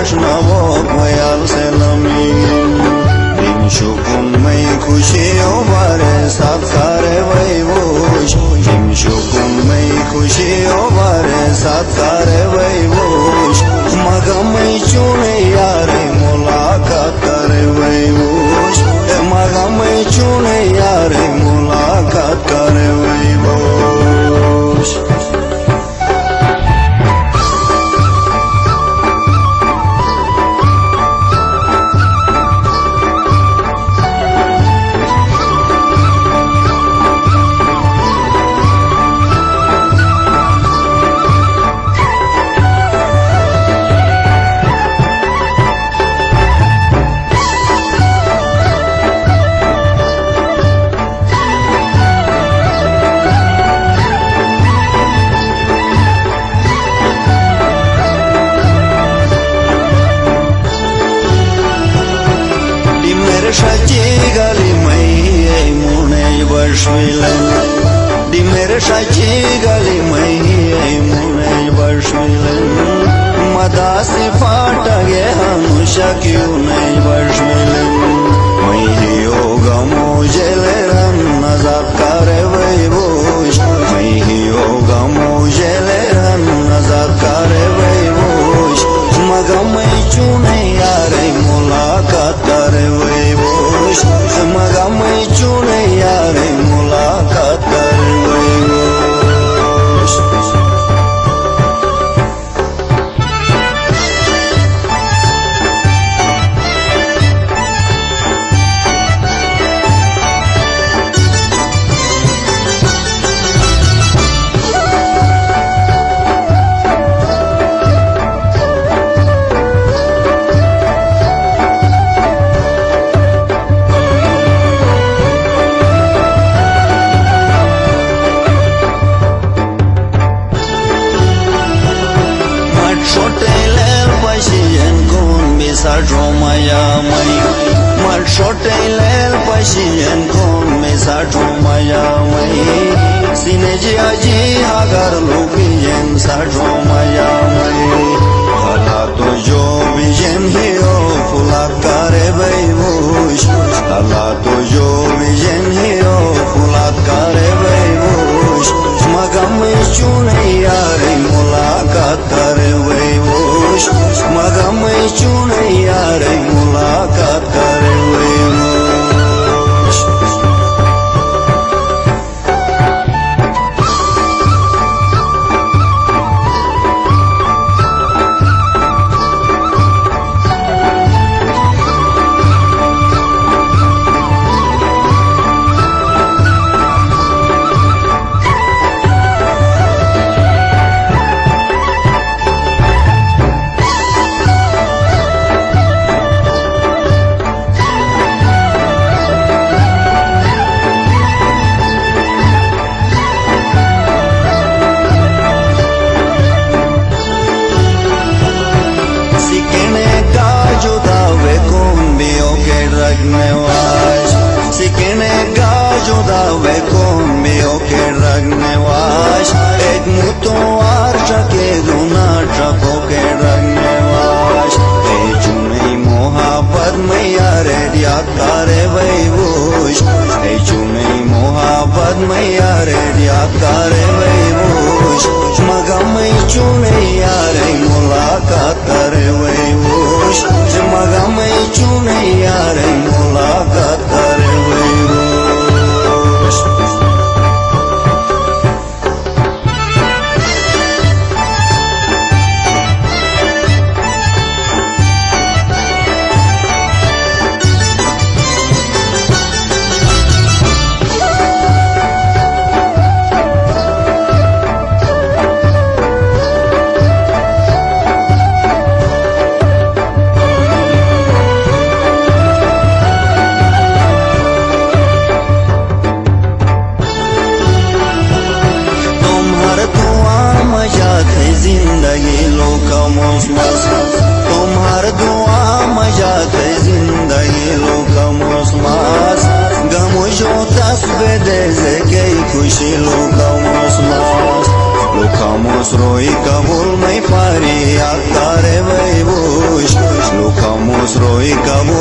वाशनावो वयाल से लमी दिन शुकुन में खुशियों बारे साथ करे वही वोश दिन शुकुन में खुशियों बारे साथ करे वही वोश मगम में चुने यारे मुलाकात करे वही वोश मगम में चुने यारे मुलाकात करे वही wash Shachi gali mai mune bashwilen di mere shachi gali mai mune bashwilen madasi fatage hamusha kyu nei bashwilen mai yoga mujele ran nazar kare vai bosh mai yoga mujele ran nazar kare vai bosh magam mai chune yare mulaqat kare vai मगम चुने यारे मुलाकात कर Maya mai mal shote lel pasien kon me sa maya mai sine ji aji agar lobien sa maya mai hala to jo vijen hio fulat kare vai vosh hala to jo vijen hio fulat kare vai vosh magam chune yare mulaqat kare vai vosh magam chune yare मुलाकात करे हुए Sikene ga juda ve con mio che ragne wash ek muto archa ke duna chapo ke ragne wash e chunei mohabbat mein yare yad kare vai vosh e chunei mohabbat mein yare yad kare vai vosh magam mein chunei yare mulaqat kare vai vosh magam mein chunei yare mulaqat kare vai vosh कोई कबू